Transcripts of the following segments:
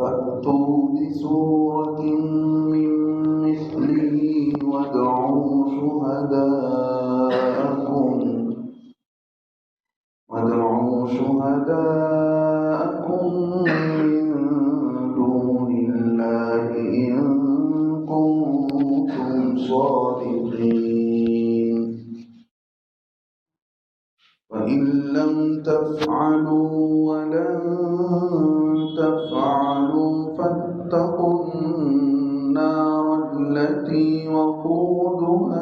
فَأْتُوا بِسُورَةٍ مِّن مِّثْلِهِ وَادْعُوا شُهَدَاءَكُم مِّن دُونِ اللَّهِ إِن كُنتُمْ صَادِقِينَ فَإِن لَّمْ تَفْعَلُوا وَلَن تَفْعَلُوا فَاتَّقُوا النَّارَ الَّتِي وَقُودُهَا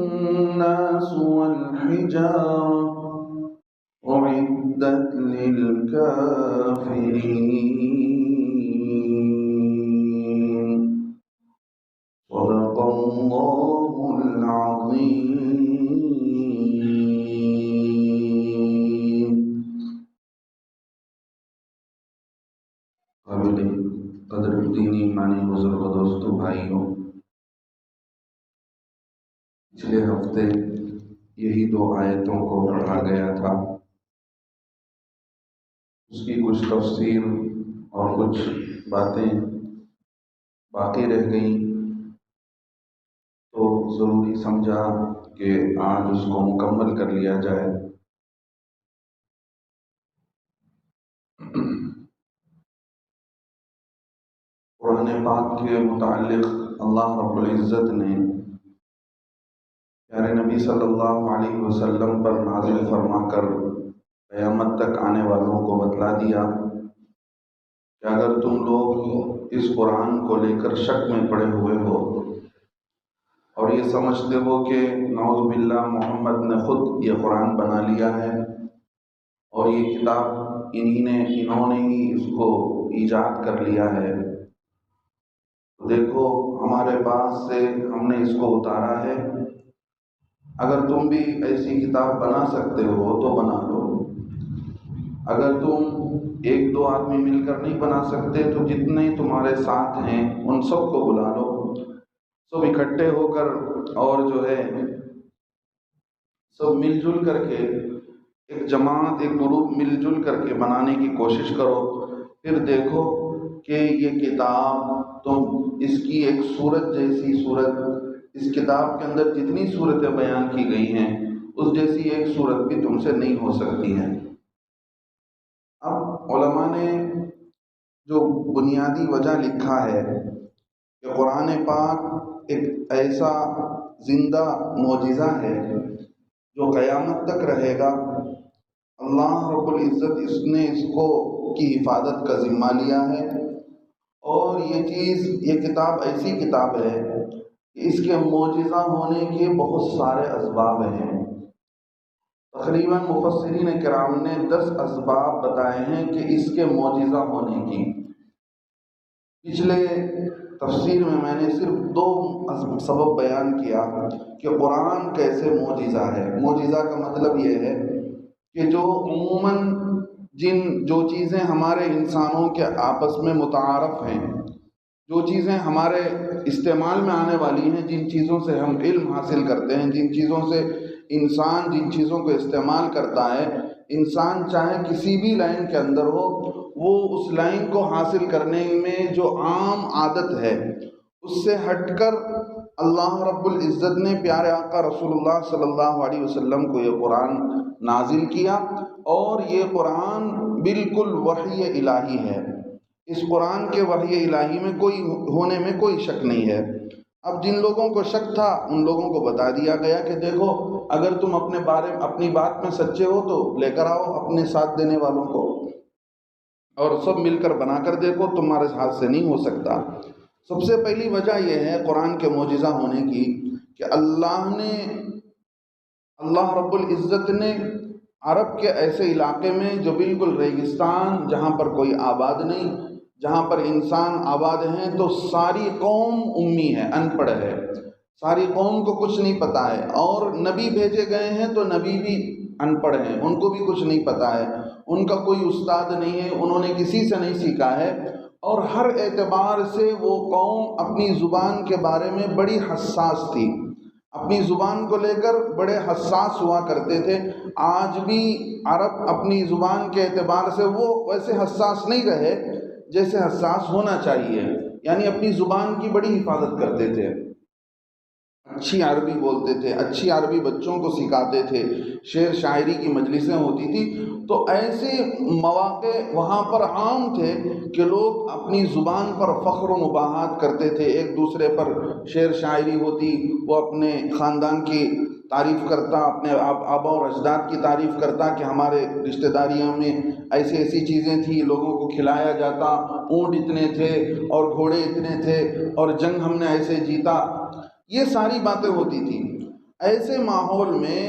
النَّاسُ وَالْحِجَارَةُ أُعِدَّتْ لِلْكَافِرِينَ صدق الله العظيم. قابل قدر دینی ایمانی بزرگ دوستوں بھائیوں، پچھلے ہفتے یہی 2 آیتوں کو پڑھا گیا تھا، اس کی کچھ تفسیر اور کچھ باتیں باقی رہ گئیں، تو ضروری سمجھا کہ آج اس کو مکمل کر لیا جائے۔ قرآن پاک کے متعلق اللہ رب العزت نے پیارے نبی صلی اللہ علیہ وسلم پر نازل فرما کر قیامت تک آنے والوں کو بتلا دیا کہ اگر تم لوگ اس قرآن کو لے کر شک میں پڑے ہوئے ہو اور یہ سمجھتے ہو کہ نعوذ باللہ محمد نے خود یہ قرآن بنا لیا ہے اور یہ کتاب انہوں نے ہی اس کو ایجاد کر لیا ہے، تو دیکھو ہمارے پاس سے ہم نے اس کو اتارا ہے، اگر تم بھی ایسی کتاب بنا سکتے ہو تو بنا لو، اگر تم 1-2 آدمی مل کر نہیں بنا سکتے تو جتنے تمہارے ساتھ ہیں ان سب کو بلا لو، سب اکٹھے ہو کر اور جو ہے سب مل جل کر کے ایک جماعت، ایک گروپ مل جل کر کے بنانے کی کوشش کرو، پھر دیکھو کہ یہ کتاب تم اس کی ایک سورت جیسی سورت، اس کتاب کے اندر جتنی صورتیں بیان کی گئی ہیں اس جیسی ایک صورت بھی تم سے نہیں ہو سکتی ہے۔ اب علماء نے جو بنیادی وجہ لکھا ہے کہ قرآن پاک ایک ایسا زندہ معجزہ ہے جو قیامت تک رہے گا، اللہ رب العزت نے اس کی حفاظت کا ذمہ لیا ہے، اور یہ کتاب ایسی کتاب ہے کہ اس کے معجزہ ہونے کے بہت سارے اسباب ہیں۔ تقریباً مفسرین کرام نے 10 اسباب بتائے ہیں کہ اس کے معجزہ ہونے کی۔ پچھلے تفسیر میں نے صرف 2 سبب بیان کیا کہ قرآن کیسے معجزہ ہے۔ معجزہ کا مطلب یہ ہے کہ جو عموماً جو چیزیں ہمارے انسانوں کے آپس میں متعارف ہیں، جو چیزیں ہمارے استعمال میں آنے والی ہیں، جن چیزوں سے ہم علم حاصل کرتے ہیں، جن چیزوں سے انسان جن چیزوں کو استعمال کرتا ہے، انسان چاہے کسی بھی لائن کے اندر ہو، وہ اس لائن کو حاصل کرنے میں جو عام عادت ہے اس سے ہٹ کر اللہ رب العزت نے پیارے آقا رسول اللہ صلی اللہ علیہ وسلم کو یہ قرآن نازل کیا، اور یہ قرآن بالکل وحی الہی ہے۔ اس قرآن کے وحی الہی میں ہونے میں کوئی شک نہیں ہے۔ اب جن لوگوں کو شک تھا ان لوگوں کو بتا دیا گیا کہ دیکھو اگر تم اپنی بات میں سچے ہو تو لے کر آؤ اپنے ساتھ دینے والوں کو، اور سب مل کر بنا کر دیکھو، تمہارے ہاتھ سے نہیں ہو سکتا۔ سب سے پہلی وجہ یہ ہے قرآن کے معجزہ ہونے کی کہ اللہ رب العزت نے عرب کے ایسے علاقے میں جو بالکل ریگستان، جہاں پر کوئی آباد نہیں، جہاں پر انسان آباد ہیں، تو ساری قوم امی ہے، ان پڑھ ہے، ساری قوم کو کچھ نہیں پتا ہے، اور نبی بھیجے گئے ہیں تو نبی بھی ان پڑھ ہیں، ان کو بھی کچھ نہیں پتا ہے، ان کا کوئی استاد نہیں ہے، انہوں نے کسی سے نہیں سیکھا ہے، اور ہر اعتبار سے وہ قوم اپنی زبان کے بارے میں بڑی حساس تھی۔ اپنی زبان کو لے کر بڑے حساس ہوا کرتے تھے۔ آج بھی عرب اپنی زبان کے اعتبار سے وہ ویسے حساس نہیں رہے جیسے حساس ہونا چاہیے، یعنی اپنی زبان کی بڑی حفاظت کرتے تھے، اچھی عربی بولتے تھے، اچھی عربی بچوں کو سکھاتے تھے، شعر شاعری کی مجلسیں ہوتی تھی، تو ایسے مواقع وہاں پر عام تھے کہ لوگ اپنی زبان پر فخر و مباحات کرتے تھے، ایک دوسرے پر شعر شاعری ہوتی، وہ اپنے خاندان کی تعریف کرتا، اپنے آبا اور اجداد کی تعریف کرتا کہ ہمارے رشتہ داریوں میں ایسی ایسی چیزیں تھیں، لوگوں کو کھلایا جاتا، اونٹ اتنے تھے اور گھوڑے اتنے تھے اور جنگ ہم نے ایسے جیتا، یہ ساری باتیں ہوتی تھیں۔ ایسے ماحول میں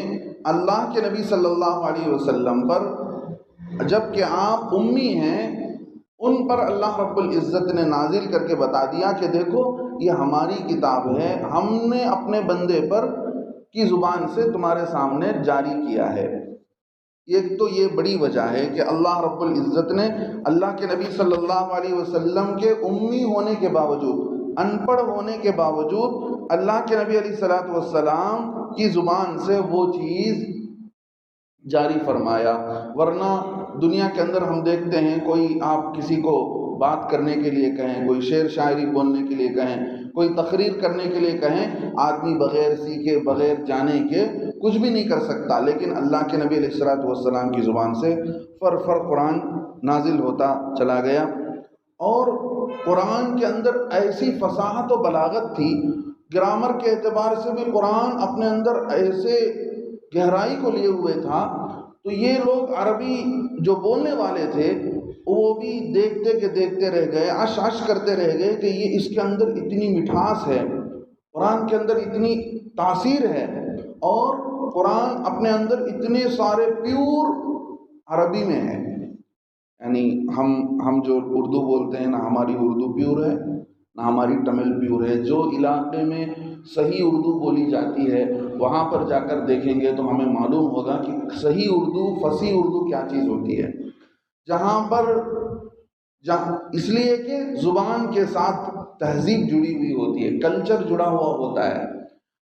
اللہ کے نبی صلی اللہ علیہ وسلم پر، جب کہ آپ امی ہیں، ان پر اللہ رب العزت نے نازل کر کے بتا دیا کہ دیکھو یہ ہماری کتاب ہے، ہم نے اپنے بندے پر کی زبان سے تمہارے سامنے جاری کیا ہے۔ ایک تو یہ بڑی وجہ ہے کہ اللہ رب العزت نے اللہ کے نبی صلی اللہ علیہ وسلم کے امی ہونے کے باوجود، ان پڑھ ہونے کے باوجود، اللہ کے نبی علیہ الصلوۃ والسلام کی زبان سے وہ چیز جاری فرمایا۔ ورنہ دنیا کے اندر ہم دیکھتے ہیں، کوئی آپ کسی کو بات کرنے کے لیے کہیں، کوئی شعر شاعری بولنے کے لیے کہیں، کوئی تقریر کرنے کے لیے کہیں، آدمی بغیر سیکھے بغیر جانے کے کچھ بھی نہیں کر سکتا، لیکن اللہ کے نبی علیہ الصلوۃ والسلام کی زبان سے فر قرآن نازل ہوتا چلا گیا۔ اور قرآن کے اندر ایسی فصاحت و بلاغت تھی، گرامر کے اعتبار سے بھی قرآن اپنے اندر ایسے گہرائی کو لیے ہوئے تھا، تو یہ لوگ عربی جو بولنے والے تھے وہ بھی دیکھتے کہ دیکھتے رہ گئے، عش عش کرتے رہ گئے کہ یہ اس کے اندر اتنی مٹھاس ہے، قرآن کے اندر اتنی تاثیر ہے، اور قرآن اپنے اندر اتنے سارے پیور عربی میں ہے۔ یعنی ہم جو اردو بولتے ہیں، نہ ہماری اردو پیور ہے نہ ہماری تمل پیور ہے۔ جو علاقے میں صحیح اردو بولی جاتی ہے وہاں پر جا کر دیکھیں گے تو ہمیں معلوم ہوگا کہ صحیح اردو، فصیح اردو کیا چیز ہوتی ہے، اس لیے کہ زبان کے ساتھ تہذیب جڑی ہوئی ہوتی ہے، کلچر جڑا ہوا ہوتا ہے۔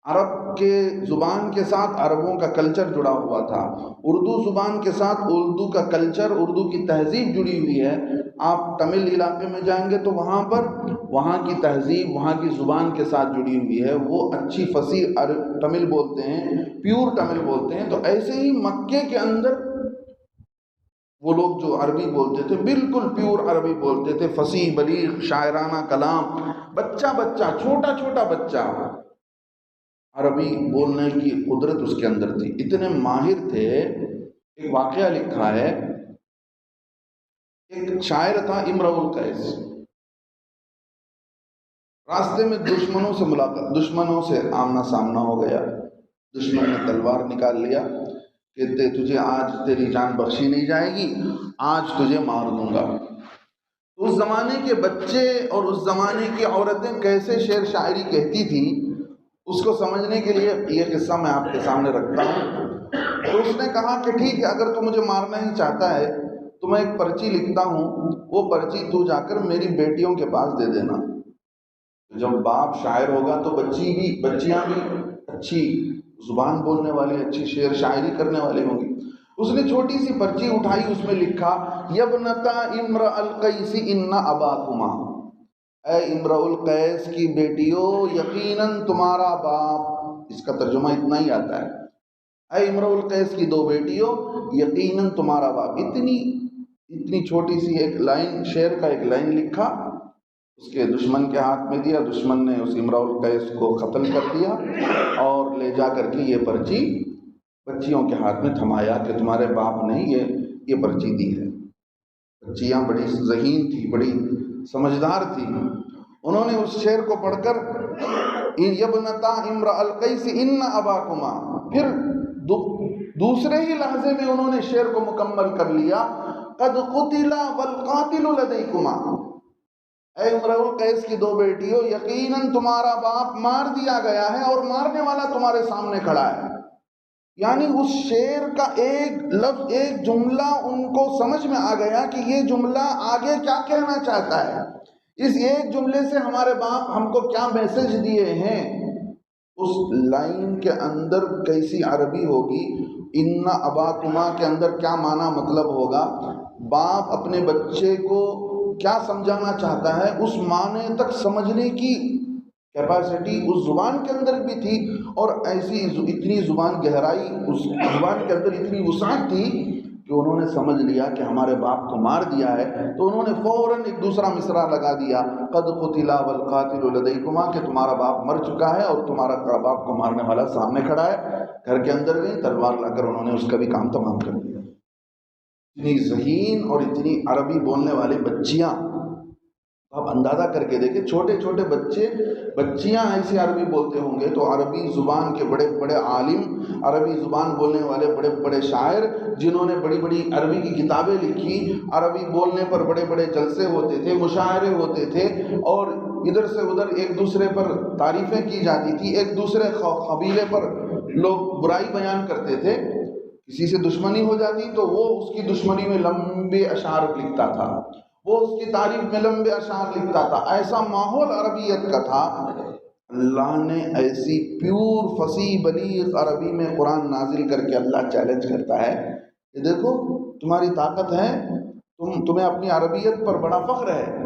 عرب کے زبان کے ساتھ عربوں کا کلچر جڑا ہوا تھا، اردو زبان کے ساتھ اردو کا کلچر، اردو کی تہذیب جڑی ہوئی ہے۔ آپ تمل علاقے میں جائیں گے تو وہاں پر وہاں کی تہذیب وہاں کی زبان کے ساتھ جڑی ہوئی ہے، وہ اچھی فصیح تمل بولتے ہیں، پیور تمل بولتے ہیں۔ تو ایسے ہی مکے کے اندر وہ لوگ جو عربی بولتے تھے بالکل پیور عربی بولتے تھے، فصیح بلیغ شاعرانہ کلام، بچہ چھوٹا چھوٹا بچہ عربی بولنے کی قدرت اس کے اندر تھی، اتنے ماہر تھے۔ ایک واقعہ لکھا ہے، ایک شاعر تھا امرؤ القیس، راستے میں دشمنوں سے آمنا سامنا ہو گیا، دشمن نے تلوار نکال لیا کہ تجھے آج تیری جان بخشی نہیں جائے گی، آج تجھے مار دوں گا۔ اس زمانے کے بچے اور اس زمانے کی عورتیں کیسے شعر شاعری کہتی تھی، اس کو سمجھنے کے لیے یہ قصہ میں آپ کے سامنے رکھتا ہوں۔ تو اس نے کہا کہ ٹھیک ہے، اگر تو مجھے مارنا ہی چاہتا ہے تو میں ایک پرچی لکھتا ہوں، وہ پرچی تو جا کر میری بیٹیوں کے پاس دے دینا۔ جب باپ شاعر ہوگا تو بچیاں بھی اچھی زبان بولنے والی، اچھی شعر شاعری کرنے والے ہوں گی۔ اس نے چھوٹی سی پرچی اٹھائی، اس میں لکھا یبنتا امرؤ القیس ان اباکما، اے امرؤ القیس کی بیٹیوں یقیناً تمہارا باپ، اس کا ترجمہ اتنا ہی آتا ہے، اے امرؤ القیس کی دو بیٹیوں یقیناً تمہارا باپ۔ اتنی چھوٹی سی ایک لائن، شعر کا ایک لائن لکھا، اس کے دشمن کے ہاتھ میں دیا، دشمن نے اس امرؤ القیس کو قتل کر دیا اور لے جا کر کے یہ پرچی بچیوں کے ہاتھ میں تھمایا کہ تمہارے باپ نے یہ پرچی دی ہے۔ بچیاں بڑی ذہین تھی، بڑی سمجھدار تھی، انہوں نے اس شعر کو پڑھ کر یبنتا امرؤ القیس ان اباکما، پھر دوسرے ہی لحظے میں انہوں نے شعر کو مکمل کر لیا، قد قتل والقاتل لدیکما، اے امرؤ القیس کی دو بیٹیوں یقیناً تمہارا باپ مار دیا گیا ہے اور مارنے والا تمہارے سامنے کھڑا ہے۔ یعنی اس شعر کا ایک لفظ، ایک جملہ ان کو سمجھ میں آ گیا کہ یہ جملہ آگے کیا کہنا چاہتا ہے، اس ایک جملے سے ہمارے باپ ہم کو کیا میسج دیے ہیں۔ اس لائن کے اندر کیسی عربی ہوگی، ان اباکما کے اندر کیا معنی مطلب ہوگا، باپ اپنے بچے کو کیا سمجھانا چاہتا ہے، اس معنی تک سمجھنے کی کیپیسٹی اس زبان کے اندر بھی تھی، اور ایسی اتنی زبان گہرائی، اس زبان کے اندر اتنی وسعت تھی کہ انہوں نے سمجھ لیا کہ ہمارے باپ کو مار دیا ہے، تو انہوں نے فوراً ایک دوسرا مصرع لگا دیا، قد قتل والقاتل لدیکما، کہ تمہارا باپ مر چکا ہے اور تمہارا باپ کو مارنے والا سامنے کھڑا ہے۔ گھر کے اندر گئی، تلوار لا کر انہوں نے اس کا بھی کام تمام کر دیا۔ اتنی ذہین اور اتنی عربی بولنے والے بچیاں، آپ اندازہ کر کے دیکھیں، چھوٹے چھوٹے بچیاں ایسی عربی بولتے ہوں گے، تو عربی زبان کے بڑے بڑے عالم، عربی زبان بولنے والے بڑے بڑے شاعر، جنہوں نے بڑی بڑی عربی کی کتابیں لکھی، عربی بولنے پر بڑے بڑے جلسے ہوتے تھے، مشاعرے ہوتے تھے، اور ادھر سے ادھر ایک دوسرے پر تعریفیں کی جاتی تھی، ایک دوسرے قبیلے پر لوگ برائی بیان کرتے تھے، کسی سے دشمنی ہو جاتی تو وہ اس کی دشمنی میں لمبے اشعار لکھتا تھا، وہ اس کی تعریف میں لمبے اشعار لکھتا تھا۔ ایسا ماحول عربیت کا تھا۔ اللہ نے ایسی پیور فصیح بلیغ عربی میں قرآن نازل کر کے اللہ چیلنج کرتا ہے کہ دیکھو تمہاری طاقت ہے، تمہیں اپنی عربیت پر بڑا فخر ہے،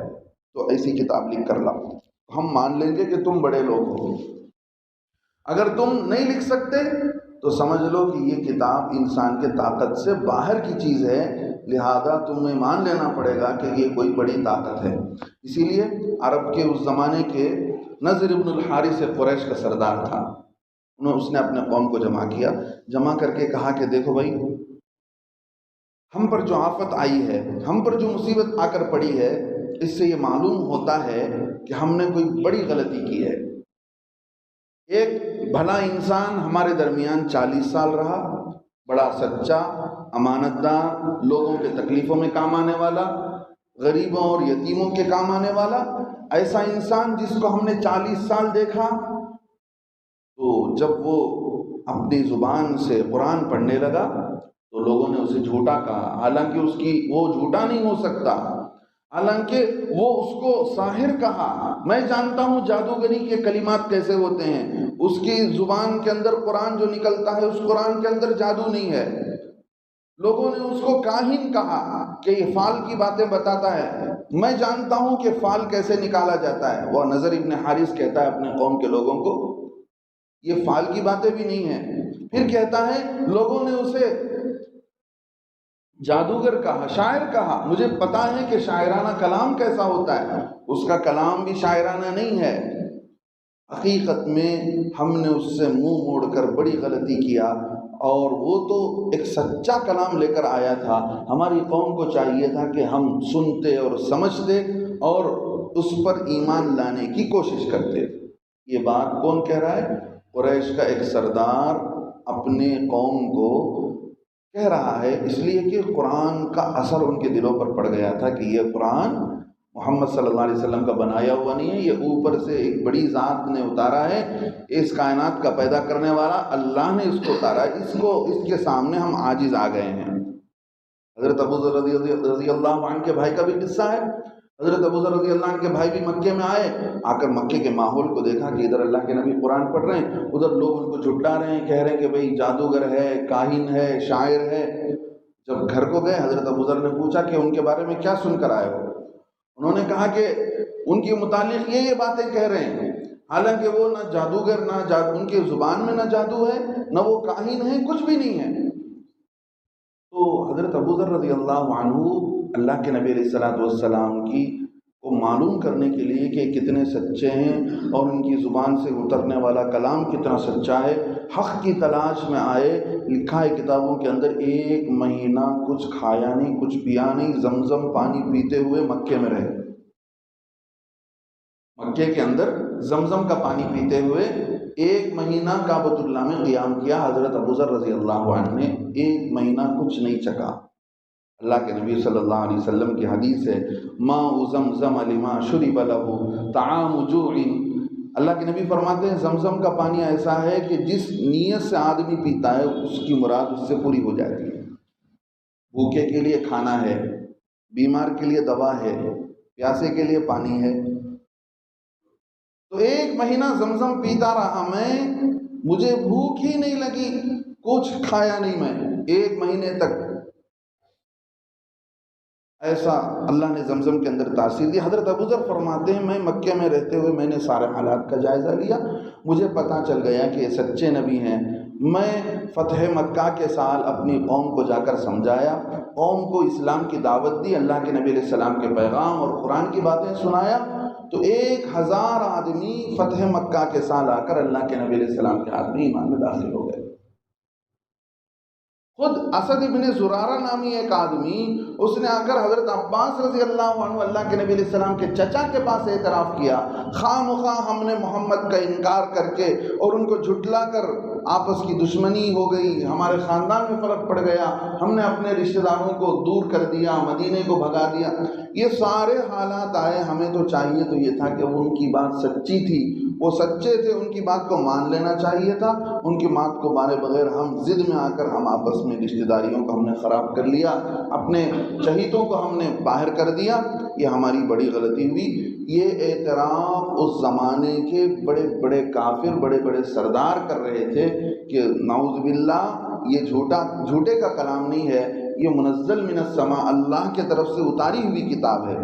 تو ایسی کتاب لکھ کر لاؤ، ہم مان لیں گے کہ تم بڑے لوگ ہو۔ اگر تم نہیں لکھ سکتے تو سمجھ لو کہ یہ کتاب انسان کے طاقت سے باہر کی چیز ہے، لہذا تمہیں مان لینا پڑے گا کہ یہ کوئی بڑی طاقت ہے۔ اسی لیے عرب کے اس زمانے کے نضر ابن الحارث قریش کا سردار تھا، اس نے اپنے قوم کو جمع کر کے کہا کہ دیکھو بھائی، ہم پر جو آفت آئی ہے، ہم پر جو مصیبت آ کر پڑی ہے، اس سے یہ معلوم ہوتا ہے کہ ہم نے کوئی بڑی غلطی کی ہے۔ ایک بھلا انسان ہمارے درمیان 40 سال رہا، بڑا سچا، امانت دار، لوگوں کے تکلیفوں میں کام آنے والا، غریبوں اور یتیموں کے کام آنے والا، ایسا انسان جس کو ہم نے 40 سال دیکھا، تو جب وہ اپنی زبان سے قرآن پڑھنے لگا تو لوگوں نے اسے جھوٹا کہا، حالانکہ وہ جھوٹا نہیں ہو سکتا، حالانکہ وہ اس کو ساحر کہا۔ میں جانتا ہوں جادوگری کے کلمات کیسے ہوتے ہیں، اس کی زبان کے اندر قرآن جو نکلتا ہے، اس قرآن کے اندر جادو نہیں ہے۔ لوگوں نے اس کو کاہن کہا کہ یہ فال کی باتیں بتاتا ہے، میں جانتا ہوں کہ فال کیسے نکالا جاتا ہے۔ وہ نضر ابن حارث کہتا ہے اپنے قوم کے لوگوں کو، یہ فال کی باتیں بھی نہیں ہیں۔ پھر کہتا ہے لوگوں نے اسے جادوگر کہا، شاعر کہا، مجھے پتا ہے کہ شاعرانہ کلام کیسا ہوتا ہے، اس کا کلام بھی شاعرانہ نہیں ہے۔ حقیقت میں ہم نے اس سے منہ موڑ کر بڑی غلطی کیا، اور وہ تو ایک سچا کلام لے کر آیا تھا، ہماری قوم کو چاہیے تھا کہ ہم سنتے اور سمجھتے اور اس پر ایمان لانے کی کوشش کرتے۔ یہ بات کون کہہ رہا ہے؟ قریش کا ایک سردار اپنے قوم کو کہہ رہا ہے، اس لیے کہ قرآن کا اثر ان کے دلوں پر پڑ گیا تھا کہ یہ قرآن محمد صلی اللہ علیہ وسلم کا بنایا ہوا نہیں ہے، یہ اوپر سے ایک بڑی ذات نے اتارا ہے، اس کائنات کا پیدا کرنے والا اللہ نے اس کو اتارا ہے، اس کے سامنے ہم عاجز آ گئے ہیں۔ حضرت ابو ذر رضی اللہ عنہ کے بھائی کا بھی قصہ ہے۔ حضرت ابو ذر رضی اللہ عنہ کے بھائی بھی مکے میں آئے، آ کر مکے کے ماحول کو دیکھا کہ ادھر اللہ کے نبی قرآن پڑھ رہے ہیں، ادھر لوگ ان کو جھٹلا رہے ہیں، کہہ رہے ہیں کہ بھئی جادوگر ہے، کاہن ہے، شاعر ہے۔ جب گھر کو گئے، حضرت ابو ذر نے پوچھا کہ ان کے بارے میں کیا سن کر آئے ہو؟ انہوں نے کہا کہ ان کے متعلق یہ باتیں کہہ رہے ہیں، حالانکہ وہ نہ جادوگر، ان کے زبان میں نہ جادو ہے، نہ وہ کاہن ہیں، کچھ بھی نہیں ہے۔ تو حضرت ابو ذر رضی اللہ عنہ اللہ کے نبی علیہ السلام کی کو معلوم کرنے کے لیے کہ کتنے سچے ہیں اور ان کی زبان سے اترنے والا کلام کتنا سچا ہے، حق کی تلاش میں آئے۔ لکھا ہے کتابوں کے اندر 1 مہینہ کچھ کھایا نہیں، کچھ پیا نہیں، زمزم پانی پیتے ہوئے مکے میں رہے، مکے کے اندر زمزم کا پانی پیتے ہوئے 1 مہینہ کعبۃ اللہ میں قیام کیا۔ حضرت ابو ذر رضی اللہ عنہ نے 1 مہینہ کچھ نہیں چکا۔ اللہ کے نبی صلی اللہ علیہ وسلم کی حدیث ہے، ماء زمزم لما شرب له طعام جوع۔ اللہ کے نبی فرماتے ہیں زمزم کا پانی ایسا ہے کہ جس نیت سے آدمی پیتا ہے اس کی مراد اس سے پوری ہو جاتی ہے۔ بھوکے کے لیے کھانا ہے، بیمار کے لیے دوا ہے، پیاسے کے لیے پانی ہے۔ تو 1 مہینہ زمزم پیتا رہا میں، مجھے بھوک ہی نہیں لگی، کچھ کھایا نہیں میں 1 مہینے تک۔ ایسا اللہ نے زمزم کے اندر تاثیر دی۔ حضرت ابوذر فرماتے ہیں میں مکے میں رہتے ہوئے میں نے سارے حالات کا جائزہ لیا، مجھے پتہ چل گیا کہ یہ سچے نبی ہیں۔ میں فتح مکہ کے سال اپنی قوم کو جا کر سمجھایا، قوم کو اسلام کی دعوت دی، اللہ کے نبی علیہ السلام کے پیغام اور قرآن کی باتیں سنایا، تو 1000 آدمی فتح مکہ کے سال آ کر اللہ کے نبی علیہ السلام کے ہاتھ میں ایمان میں داخل ہو گئے۔ خود اسد ابن زرارہ نامی ایک آدمی، اس نے آ کر حضرت عباس رضی اللہ عنہ اللہ کے نبی علیہ السلام کے چچا کے پاس اعتراف کیا، خواہ مخواہ ہم نے محمد کا انکار کر کے اور ان کو جھٹلا کر آپس کی دشمنی ہو گئی، ہمارے خاندان میں فرق پڑ گیا، ہم نے اپنے رشتہ داروں کو دور کر دیا، مدینے کو بھگا دیا، یہ سارے حالات آئے۔ ہمیں تو چاہیے تو یہ تھا کہ وہ ان کی بات سچی تھی، وہ سچے تھے، ان کی بات کو مان لینا چاہیے تھا، ان کی بات کو مانے بغیر ہم ضد میں آ کر ہم آپس میں رشتہ داریوں کو ہم نے خراب کر لیا، اپنے چہیتوں کو ہم نے باہر کر دیا، یہ ہماری بڑی غلطی ہوئی۔ یہ اعتراف اس زمانے کے بڑے بڑے کافر، بڑے بڑے سردار کر رہے تھے کہ نعوذ باللہ یہ جھوٹے کا کلام نہیں ہے، یہ منزل من السماء، اللہ کے طرف سے اتاری ہوئی کتاب ہے۔